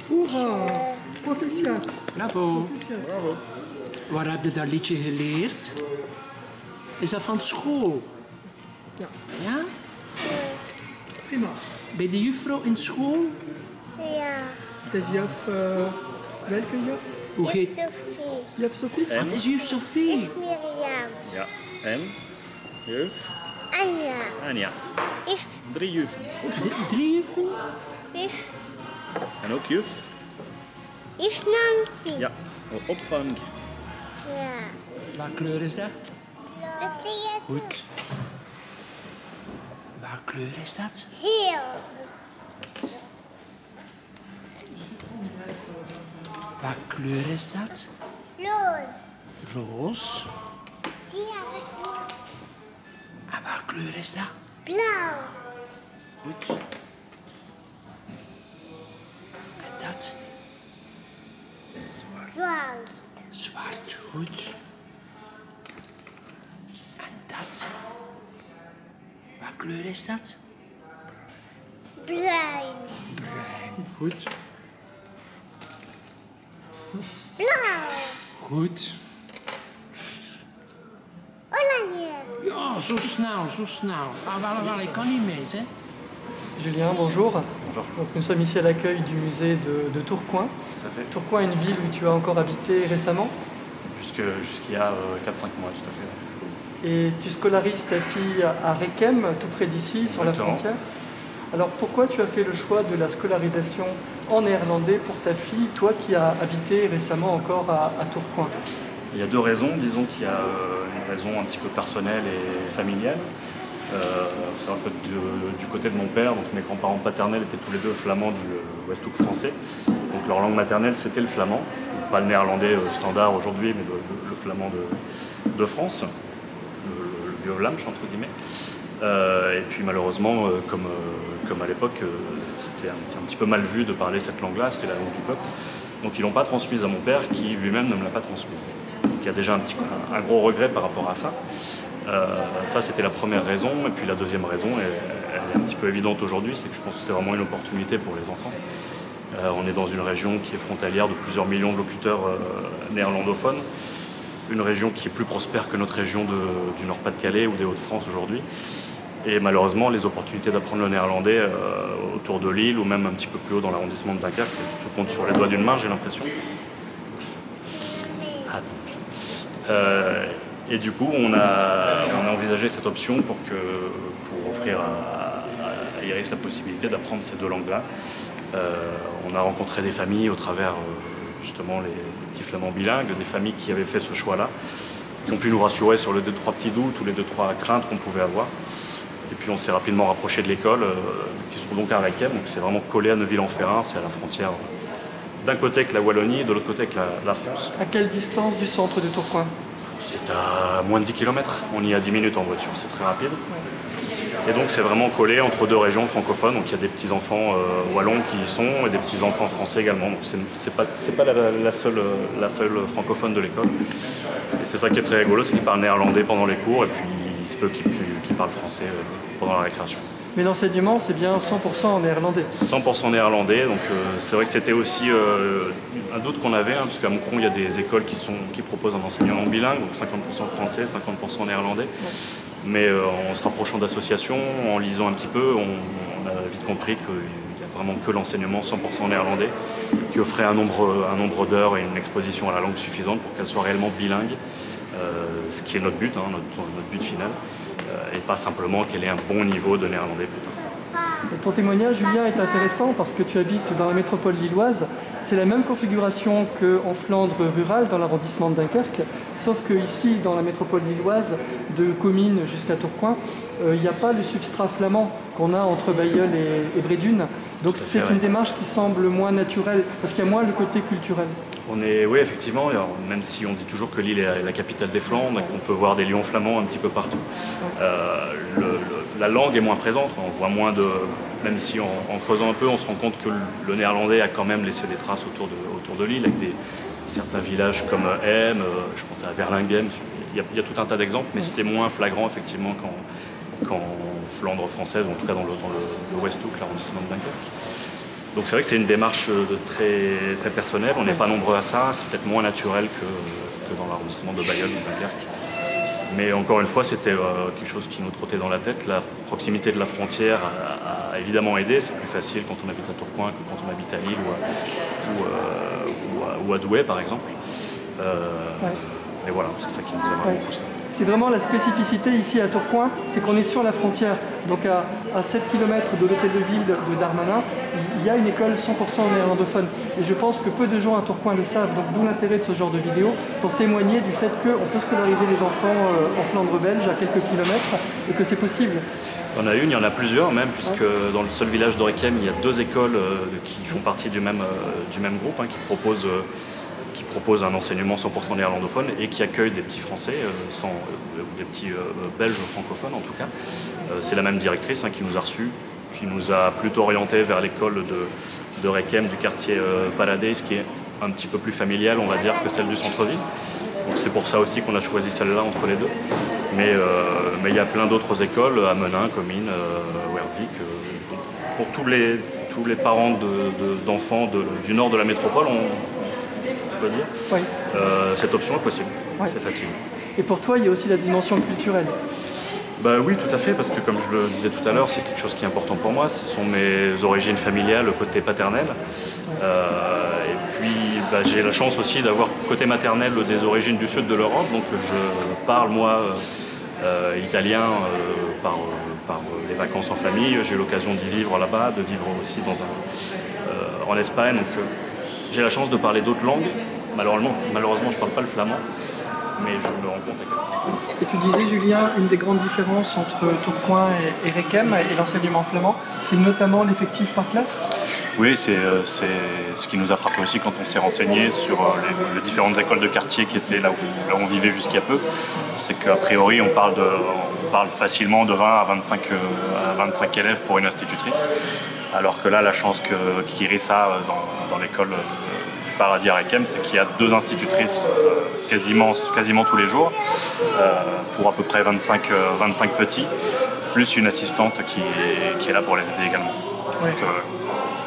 Hoera, proficiat. Bravo. Bravo. Waar heb je dat liedje geleerd? Is dat van school? Ja. Ja? Prima. Bij de juffrouw in school? Ja. Het is juf, welke juf? Hoe heet... Sophie. Juf Sophie? Het is juf Sophie. Mirjam. Ja. En? Juf? Anja. Anja. Juf. 3 juffen. 3 juffen? Juf. En ook juf? Juf Nancy. Ja. Opvang. Ja. Welke kleur is dat? De theater. Goed. Welke kleur is dat? Heel. Welke kleur is dat? Roze. Roos. Zie avec moi. En welke kleur is dat? Blauw. Goed. En dat? Zwart. Zwart. Goed. En dat? Welke kleur is dat? Bruin. Bruin. Goed. Blauw. Goed. Oranje. Ja, zo snel, zo snel. Ah, wel, ik kan niet mis, hè. Julien, bonjour. Bonjour. Donc, nous sommes ici à l'accueil du musée de Tourcoing. Tout à fait. Tourcoing est une ville où tu as encore habité récemment. Jusqu'il y a 4-5 mois, tout à fait. Et tu scolarises ta fille à Requem, tout près d'ici, sur la Exactement. frontière. Alors pourquoi tu as fait le choix de la scolarisation en néerlandais pour ta fille, toi qui as habité récemment encore à Tourcoing? Il y a 2 raisons. Disons qu'il y a une raison un petit peu personnelle et familiale. C'est un peu du côté de mon père, donc mes grands-parents paternels étaient tous les 2 flamands du Westhoek français. Donc leur langue maternelle c'était le flamand, pas le néerlandais standard aujourd'hui, mais le flamand de France, le vieux Vlaamsch entre guillemets. Et puis malheureusement, comme à l'époque, c'est un petit peu mal vu de parler cette langue-là, c'était la langue du peuple. Donc ils l'ont pas transmise à mon père qui lui-même ne me l'a pas transmise. Donc il y a déjà un gros regret par rapport à ça. Ça c'était la première raison, et puis la deuxième raison, elle est un petit peu évidente aujourd'hui, c'est que je pense que c'est vraiment une opportunité pour les enfants. On est dans une région qui est frontalière de plusieurs millions de locuteurs néerlandophones, une région qui est plus prospère que notre région du Nord-Pas-de-Calais ou des Hauts-de-France aujourd'hui. Et malheureusement, les opportunités d'apprendre le néerlandais autour de Lille ou même un petit peu plus haut dans l'arrondissement de Dunkerque se comptent sur les doigts d'une main, j'ai l'impression. Et du coup, on a envisagé cette option pour offrir à Iris la possibilité d'apprendre ces 2 langues-là. On a rencontré des familles au travers justement les petits flamands bilingues, des familles qui avaient fait ce choix-là, qui ont pu nous rassurer sur les 2-3 petits doutes ou les 2-3 craintes qu'on pouvait avoir. Et puis on s'est rapidement rapproché de l'école, qui se trouve donc à Requem, donc c'est vraiment collé à Neuville-en-Ferrain, c'est à la frontière d'un côté avec la Wallonie et de l'autre côté avec la France. À quelle distance du centre de Tourcoing? C'est à moins de 10 km, on y a 10 minutes en voiture, c'est très rapide. Et donc c'est vraiment collé entre 2 régions francophones, donc il y a des petits-enfants wallons qui y sont et des petits-enfants français également, donc c'est pas la seule francophone de l'école. Et c'est ça qui est très rigolo, c'est qu'ils parlent néerlandais pendant les cours et puis il se peut qu'ils parlent français pendant la récréation. Mais l'enseignement, c'est bien 100% en néerlandais. 100% néerlandais, donc c'est vrai que c'était aussi un doute qu'on avait, parce qu'à Moucron, il y a des écoles qui proposent un enseignement bilingue, donc 50% français, 50% néerlandais. Mais en se rapprochant d'associations, en lisant un petit peu, on a vite compris qu'il n'y a vraiment que l'enseignement 100% néerlandais, qui offrait un nombre d'heures et une exposition à la langue suffisante pour qu'elle soit réellement bilingue, ce qui est notre but, notre but final. Et pas simplement qu'elle ait un bon niveau de néerlandais plus tard. Ton témoignage, Julien, est intéressant parce que tu habites dans la métropole lilloise. C'est la même configuration qu'en Flandre rurale, dans l'arrondissement de Dunkerque, sauf qu'ici, dans la métropole lilloise, de Comines jusqu'à Tourcoing, il n'y a pas le substrat flamand qu'on a entre Bailleul et Brédune. Donc c'est une démarche qui semble moins naturelle, parce qu'il y a moins le côté culturel. Oui, effectivement, alors, même si on dit toujours que Lille est la capitale des Flandres et qu'on peut voir des lions flamands un petit peu partout, la langue est moins présente, on voit moins de... Même ici, en creusant un peu, on se rend compte que le néerlandais a quand même laissé des traces autour de Lille, avec certains villages comme M, je pense à Verlinghem, il y a tout un tas d'exemples, mais c'est moins flagrant effectivement qu'en Flandre française, ou en tout cas dans le West Hook, l'arrondissement de Dunkerque. Donc c'est vrai que c'est une démarche très, très personnelle, on n'est pas nombreux à ça, c'est peut-être moins naturel que dans l'arrondissement de Bayonne ou Dunkerque. Mais encore une fois, c'était quelque chose qui nous trottait dans la tête. La proximité de la frontière a évidemment aidé. C'est plus facile quand on habite à Tourcoing que quand on habite à Lille ou à Douai, par exemple. Et voilà, c'est ça qui nous a vraiment poussé. C'est vraiment la spécificité ici à Tourcoing, c'est qu'on est sur la frontière. Donc à 7 km de l'hôtel de ville de Darmanin, il y a une école 100% néerlandophone. Et je pense que peu de gens à Tourcoing le savent, donc d'où l'intérêt de ce genre de vidéo, pour témoigner du fait qu'on peut scolariser les enfants en Flandre belge à quelques kilomètres et que c'est possible. Il y en a une, il y en a plusieurs même, puisque dans le seul village d'Orekem, il y a 2 écoles qui font partie du même groupe, qui proposent un enseignement 100% néerlandophone et qui accueillent des petits Français, des petits Belges francophones en tout cas. C'est la même directrice qui nous a reçus, qui nous a plutôt orientés vers l'école de Rekem du quartier Paladé, ce qui est un petit peu plus familial, on va dire, que celle du centre-ville. Donc c'est pour ça aussi qu'on a choisi celle-là entre les deux. Mais il y a plein d'autres écoles, à Menin, Comines, Wervik. Pour tous les parents d'enfants du nord de la métropole, on peut dire, oui. Cette option est possible, oui. C'est facile. Et pour toi, il y a aussi la dimension culturelle. Oui, tout à fait, parce que comme je le disais tout à l'heure, c'est quelque chose qui est important pour moi. Ce sont mes origines familiales, le côté paternel. Et puis j'ai la chance aussi d'avoir côté maternel des origines du sud de l'Europe. Donc je parle, moi, italien par les vacances en famille. J'ai eu l'occasion d'y vivre là-bas, de vivre aussi en Espagne. Donc j'ai la chance de parler d'autres langues. Malheureusement, je ne parle pas le flamand, mais je me rends compte à quel point. Et tu disais, Julien, une des grandes différences entre Tourcoing et Rekem et l'enseignement flamand, c'est notamment l'effectif par classe? Oui, c'est ce qui nous a frappé aussi quand on s'est renseigné sur les différentes écoles de quartier qui étaient là où on vivait jusqu'à peu. C'est qu'a priori, on parle facilement de 20 à 25 élèves pour une institutrice. Alors que là, la chance qu'Iris a dans l'école du Paradis à Rekem, c'est qu'il y a 2 institutrices quasiment tous les jours, pour à peu près 25 petits, plus une assistante qui est là pour les aider également. Oui. Donc,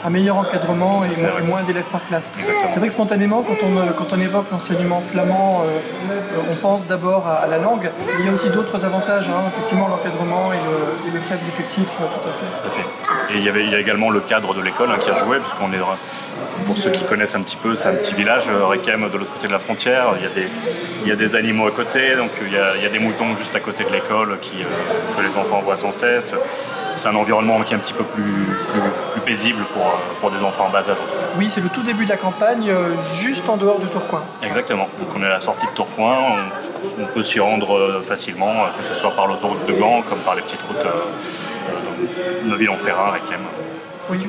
un meilleur encadrement et moins d'élèves par classe. C'est vrai que spontanément, quand on évoque l'enseignement flamand, on pense d'abord à la langue. Il y a aussi d'autres avantages, effectivement l'encadrement et le faible effectif, tout à fait. Et il y a également le cadre de l'école qui a joué, puisqu'on est, pour ceux qui connaissent un petit peu, c'est un petit village, Rekem, de l'autre côté de la frontière. Il y a des animaux à côté, donc il y a des moutons juste à côté de l'école que les enfants voient sans cesse. C'est un environnement qui est un petit peu plus paisible pour des enfants en bas âge. Oui, c'est le tout début de la campagne, juste en dehors de Tourcoing. Exactement. Donc on est à la sortie de Tourcoing, on peut s'y rendre facilement, que ce soit par l'autoroute de Gand, comme par les petites routes de Neuville-en-Ferrain, Rekem. Oui,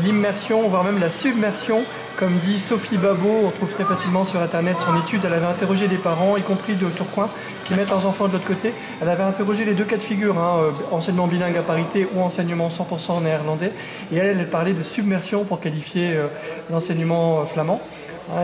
l'immersion, voire même la submersion, comme dit Sophie Babot, on trouve très facilement sur internet son étude. Elle avait interrogé des parents, y compris de Tourcoing, qui mettent leurs enfants de l'autre côté. Elle avait interrogé les 2 cas de figure, enseignement bilingue à parité ou enseignement 100% néerlandais. Et elle parlait de submersion pour qualifier l'enseignement flamand.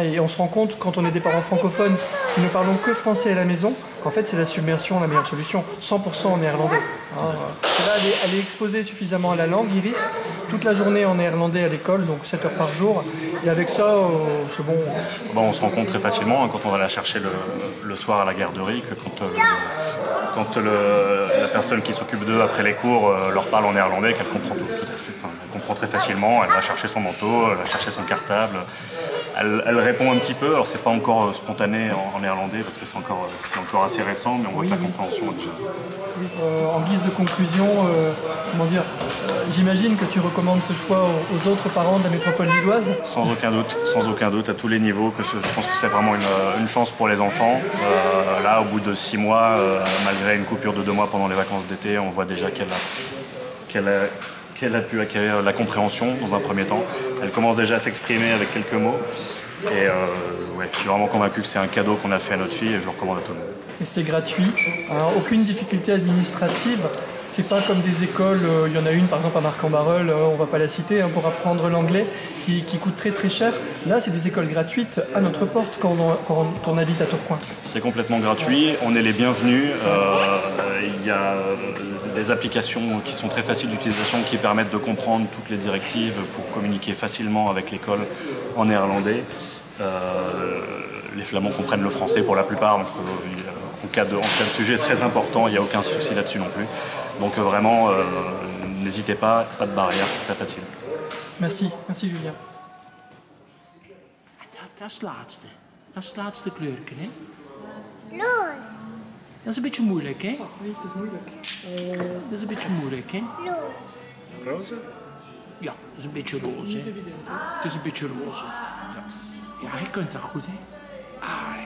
Et on se rend compte, quand on est des parents francophones qui ne parlons que français à la maison, qu'en fait c'est la submersion la meilleure solution, 100% en néerlandais. Là, elle est exposée suffisamment à la langue, Iris, toute la journée en néerlandais à l'école, donc 7 heures par jour, et avec ça, c'est bon. On se rend compte très facilement quand on va la chercher le soir à la garderie, que quand la personne qui s'occupe d'eux après les cours leur parle en néerlandais, qu'elle comprend tout à fait. Elle comprend très facilement, elle va chercher son manteau, elle va chercher son cartable. Elle répond un petit peu, alors c'est pas encore spontané en néerlandais parce que c'est encore assez récent, mais on voit que la compréhension est déjà. Oui, en guise de conclusion, j'imagine que tu recommandes ce choix aux autres parents de la métropole lilloise. Sans aucun doute, à tous les niveaux, je pense que c'est vraiment une chance pour les enfants. Là, au bout de 6 mois, malgré une coupure de 2 mois pendant les vacances d'été, on voit déjà qu'elle a pu acquérir la compréhension dans un premier temps. Elle commence déjà à s'exprimer avec quelques mots. Et je suis vraiment convaincu que c'est un cadeau qu'on a fait à notre fille et je le recommande à tout le monde. Et c'est gratuit, aucune difficulté administrative. C'est pas comme des écoles, il y en a une par exemple à Marc-en-Barœul, on va pas la citer, hein, pour apprendre l'anglais, qui coûte très très cher. Là, c'est des écoles gratuites à notre porte quand on habite à Tourcoing. C'est complètement gratuit, on est les bienvenus. Il y a des applications qui sont très faciles d'utilisation qui permettent de comprendre toutes les directives pour communiquer facilement avec l'école en néerlandais. Les Flamands comprennent le français pour la plupart, donc en cas de sujet très important, il n'y a aucun souci là-dessus non plus. Donc vraiment, n'hésitez pas de barrière, c'est très facile. Merci Julien. Dat is het laatste. Dat is het laatste kleurje, hè? Roze. Dat is een beetje moeilijk, hè? Oui, het is moeilijk. Dat is een beetje moeilijk, hè? Roze. Roze? Ja, dat is een beetje roze, hè? Het is een beetje roze. Ja, je kunt dat goed, hè? Ah,